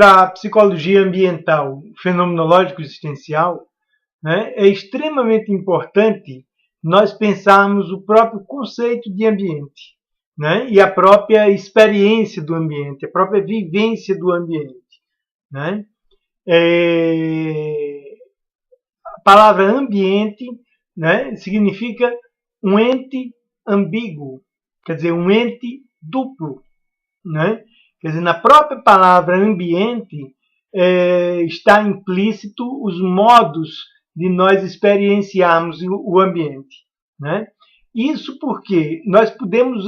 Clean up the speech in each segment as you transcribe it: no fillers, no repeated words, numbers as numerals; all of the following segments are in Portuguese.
para a psicologia ambiental fenomenológico-existencial, né, é extremamente importante nós pensarmos o próprio conceito de ambiente, né, e a própria experiência do ambiente, a própria vivência do ambiente. Né? A palavra ambiente, né, significa um ente ambíguo, quer dizer, um ente duplo. Né? Quer dizer, na própria palavra ambiente está implícito os modos de nós experienciarmos o ambiente. Né? Isso porque nós podemos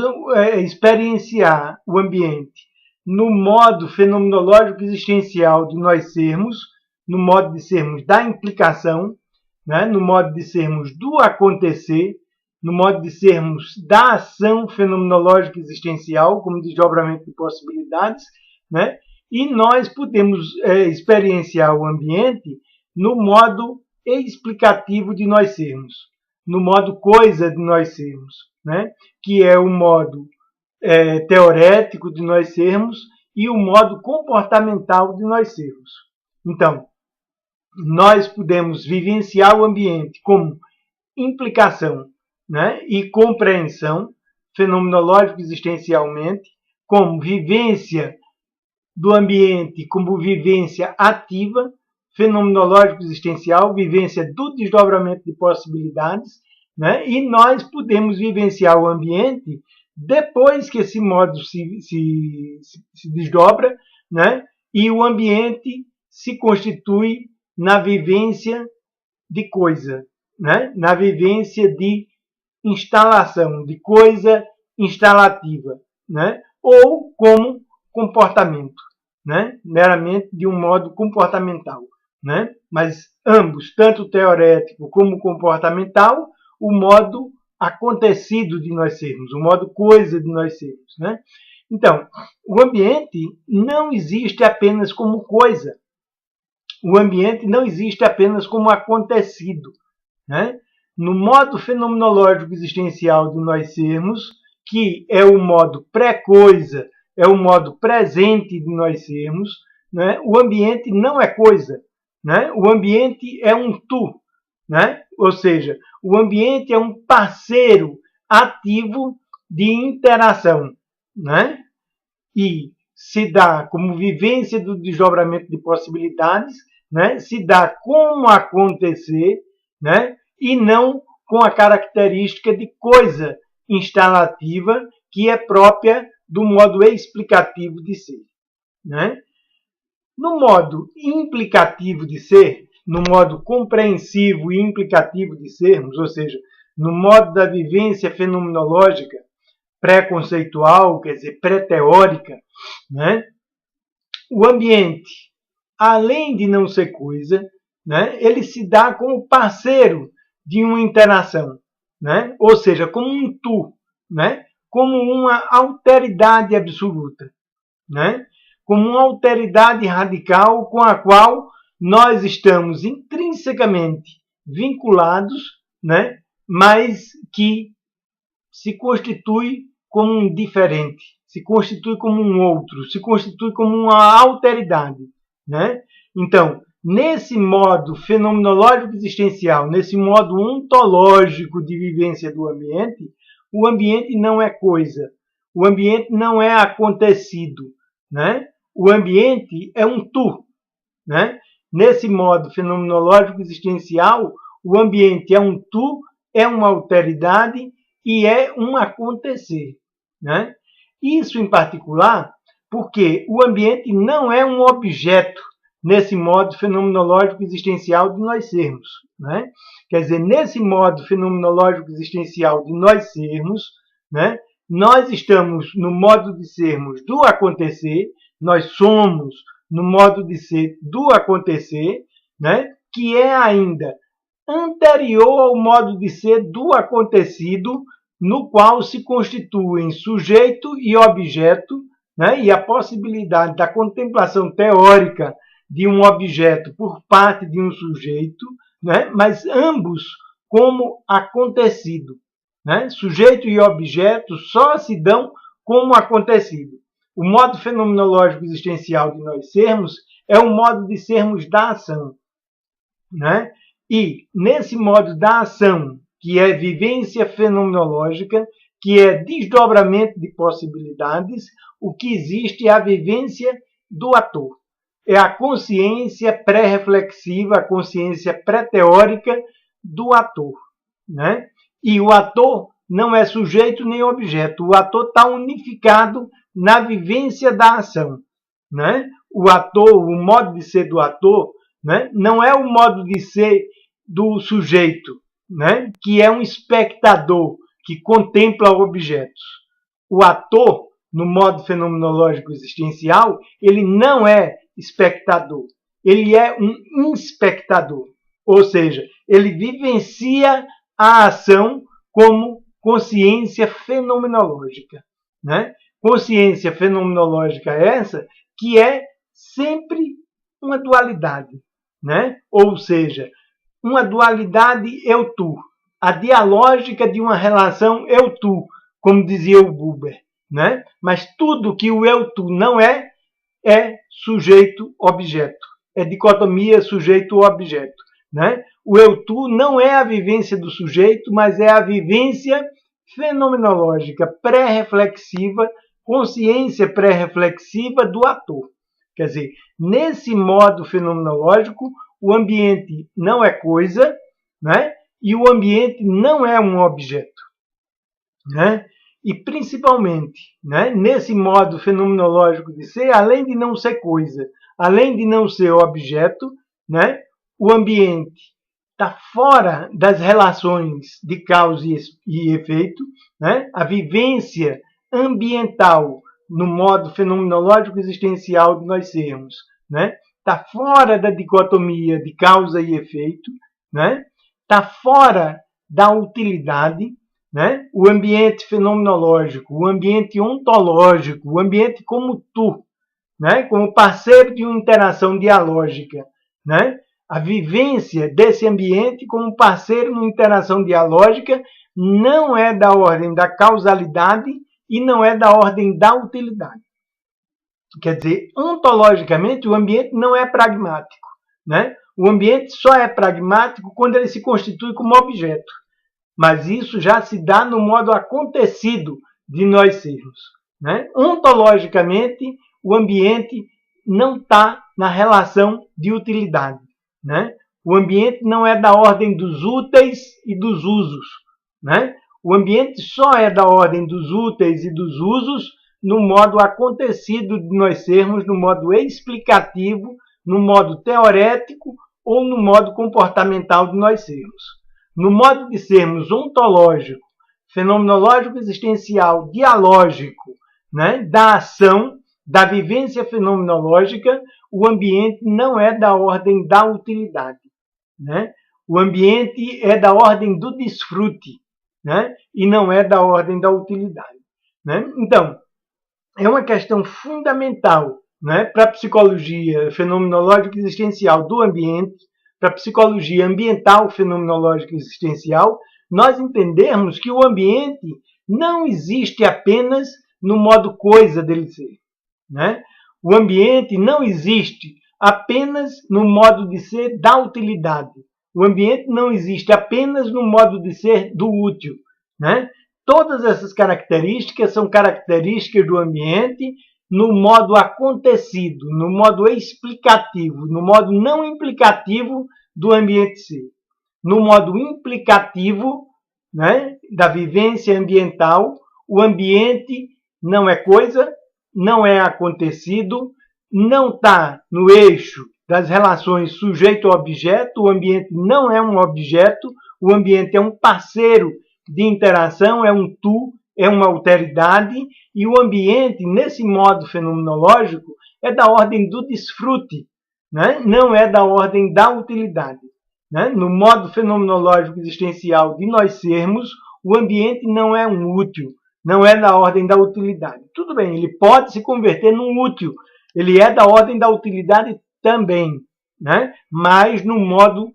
experienciar o ambiente no modo fenomenológico existencial de nós sermos, no modo de sermos da implicação, né? No modo de sermos do acontecer, no modo de sermos da ação fenomenológica existencial, como desdobramento de possibilidades, né? E nós podemos experienciar o ambiente no modo explicativo de nós sermos, no modo coisa de nós sermos, né? Que é o modo teorético de nós sermos e o modo comportamental de nós sermos. Então, nós podemos vivenciar o ambiente como implicação, né, e compreensão, fenomenológico existencialmente, como vivência do ambiente, como vivência ativa, fenomenológico existencial, vivência do desdobramento de possibilidades, né, e nós podemos vivenciar o ambiente depois que esse modo se desdobra, né, e o ambiente se constitui na vivência de coisa, né? Na vivência de instalação, de coisa instalativa, né? Ou como comportamento, né? Meramente de um modo comportamental. Né? Mas ambos, tanto teorético como comportamental, o modo acontecido de nós sermos, o modo coisa de nós sermos. Né? Então, o ambiente não existe apenas como coisa. O ambiente não existe apenas como acontecido. Né? No modo fenomenológico existencial de nós sermos, que é o modo pré-coisa, é o modo presente de nós sermos, né? O ambiente não é coisa. Né? O ambiente é um tu. Né? Ou seja, o ambiente é um parceiro ativo de interação. Né? E se dá como vivência do desdobramento de possibilidades, né? Se dá como acontecer, né? E não com a característica de coisa instalativa que é própria do modo explicativo de ser. Né? No modo implicativo de ser, no modo compreensivo e implicativo de sermos, ou seja, no modo da vivência fenomenológica pré-conceitual, quer dizer, pré-teórica, né? O ambiente, além de não ser coisa, né, ele se dá como parceiro de uma interação, né? Ou seja, como um tu, né? Como uma alteridade absoluta, né? Como uma alteridade radical com a qual nós estamos intrinsecamente vinculados, né? Mas que se constitui como um diferente, se constitui como um outro, se constitui como uma alteridade. Né? Então, nesse modo fenomenológico existencial, nesse modo ontológico de vivência do ambiente, o ambiente não é coisa, o ambiente não é acontecido, né? O ambiente é um tu. Né? Nesse modo fenomenológico existencial, o ambiente é um tu, é uma alteridade e é um acontecer. Né? Isso em particular porque o ambiente não é um objeto nesse modo fenomenológico existencial de nós sermos. Né? Quer dizer, nesse modo fenomenológico existencial de nós sermos, né, nós estamos no modo de sermos do acontecer, nós somos no modo de ser do acontecer, né, que é ainda anterior ao modo de ser do acontecido, no qual se constituem sujeito e objeto, né, e a possibilidade da contemplação teórica de um objeto por parte de um sujeito, né, mas ambos como acontecido. Né? Sujeito e objeto só se dão como acontecido. O modo fenomenológico existencial de nós sermos é o modo de sermos da ação, né? E nesse modo da ação, que é vivência fenomenológica, que é desdobramento de possibilidades, o que existe é a vivência do ator. É a consciência pré-reflexiva, a consciência pré-teórica do ator, né? E o ator não é sujeito nem objeto. O ator está unificado na vivência da ação, né? O ator, o modo de ser do ator, né, não é o modo de ser do sujeito, né, que é um espectador que contempla objetos. O ator, no modo fenomenológico existencial, ele não é espectador, ele é um inspectador. Ou seja, ele vivencia a ação como consciência fenomenológica, né? Consciência fenomenológica essa que é sempre uma dualidade, né? Ou seja, uma dualidade eu-tu, a dialógica de uma relação eu-tu, como dizia o Buber, né? Mas tudo que o eu-tu não é, é sujeito-objeto, é dicotomia sujeito-objeto, né? O eu-tu não é a vivência do sujeito, mas é a vivência fenomenológica, pré-reflexiva, consciência pré-reflexiva do ator. Quer dizer, nesse modo fenomenológico, o ambiente não é coisa, né? E o ambiente não é um objeto, né? E principalmente, né, nesse modo fenomenológico de ser, além de não ser coisa, além de não ser objeto, né, o ambiente está fora das relações de causa e efeito, né? A vivência ambiental no modo fenomenológico existencial de nós sermos, né? Está fora da dicotomia de causa e efeito, né? Está fora da utilidade, né? O ambiente fenomenológico, o ambiente ontológico, o ambiente como tu, né? Como parceiro de uma interação dialógica, né? A vivência desse ambiente como parceiro numa interação dialógica não é da ordem da causalidade e não é da ordem da utilidade. Quer dizer, ontologicamente, o ambiente não é pragmático, né? O ambiente só é pragmático quando ele se constitui como objeto. Mas isso já se dá no modo acontecido de nós sermos, né? Ontologicamente, o ambiente não está na relação de utilidade, né? O ambiente não é da ordem dos úteis e dos usos, né? O ambiente só é da ordem dos úteis e dos usos no modo acontecido de nós sermos, no modo explicativo, no modo teorético ou no modo comportamental de nós sermos. No modo de sermos ontológico, fenomenológico existencial, dialógico, né, da ação, da vivência fenomenológica, o ambiente não é da ordem da utilidade, né? O ambiente é da ordem do desfrute, né? E não é da ordem da utilidade, né? Então, é uma questão fundamental, né, para a psicologia fenomenológica existencial do ambiente, para a psicologia ambiental fenomenológica existencial, nós entendermos que o ambiente não existe apenas no modo coisa dele ser, né? O ambiente não existe apenas no modo de ser da utilidade. O ambiente não existe apenas no modo de ser do útil, né? Todas essas características são características do ambiente no modo acontecido, no modo explicativo, no modo não implicativo do ambiente ser. No modo implicativo, né, da vivência ambiental, o ambiente não é coisa, não é acontecido, não está no eixo das relações sujeito-objeto, o ambiente não é um objeto, o ambiente é um parceiro de interação, é um tu, é uma alteridade, e o ambiente, nesse modo fenomenológico, é da ordem do desfrute, né? Não é da ordem da utilidade, né? No modo fenomenológico existencial de nós sermos, o ambiente não é um útil, não é da ordem da utilidade. Tudo bem, ele pode se converter num útil, ele é da ordem da utilidade também, né? Mas no modo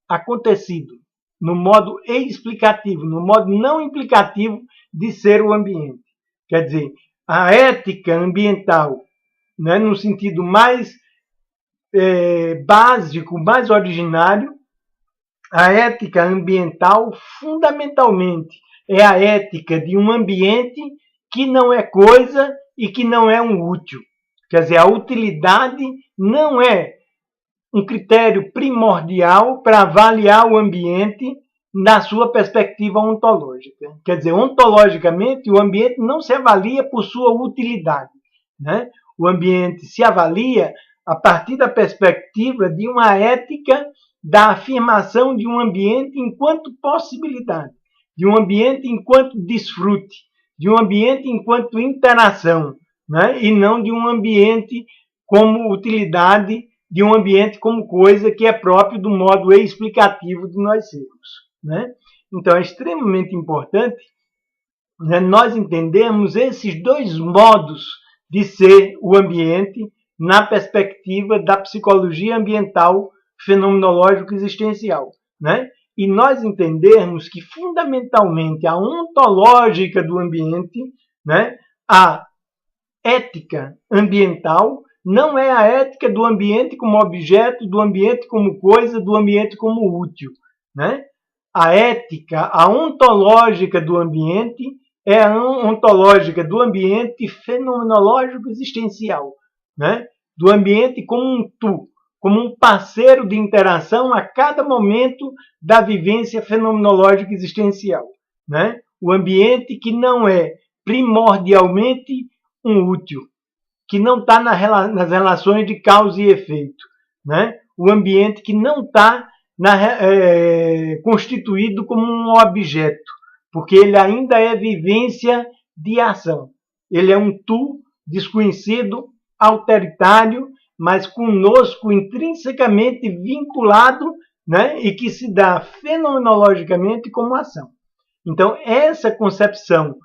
acontecido, no modo explicativo, no modo não implicativo de ser o ambiente. Quer dizer, a ética ambiental, né, no sentido mais básico, mais originário, a ética ambiental, fundamentalmente, é a ética de um ambiente que não é coisa e que não é um útil. Quer dizer, a utilidade não é um critério primordial para avaliar o ambiente na sua perspectiva ontológica. Quer dizer, ontologicamente, o ambiente não se avalia por sua utilidade, né? O ambiente se avalia a partir da perspectiva de uma ética da afirmação de um ambiente enquanto possibilidade, de um ambiente enquanto desfrute, de um ambiente enquanto interação, né? E não de um ambiente como utilidade, de um ambiente como coisa que é próprio do modo explicativo de nós sermos, né? Então é extremamente importante, né, nós entendermos esses dois modos de ser o ambiente na perspectiva da psicologia ambiental fenomenológico-existencial, né? E nós entendermos que, fundamentalmente, a ontológica do ambiente, né, a ética ambiental, não é a ética do ambiente como objeto, do ambiente como coisa, do ambiente como útil, né? A ética, a ontológica do ambiente, é a ontológica do ambiente fenomenológico-existencial, né? Do ambiente como um tu, como um parceiro de interação a cada momento da vivência fenomenológica existencial, né? O ambiente que não é primordialmente um útil, que não está nas relações de causa e efeito, né? O ambiente que não está constituído como um objeto, porque ele ainda é vivência de ação. Ele é um tu desconhecido, autoritário, mas conosco intrinsecamente vinculado, né? E que se dá fenomenologicamente como ação. Então, essa concepção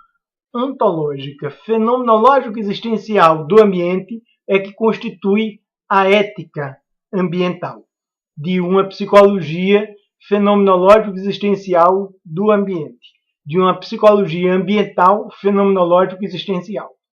ontológica, fenomenológico-existencial do ambiente é que constitui a ética ambiental de uma psicologia fenomenológico-existencial do ambiente, de uma psicologia ambiental fenomenológico-existencial.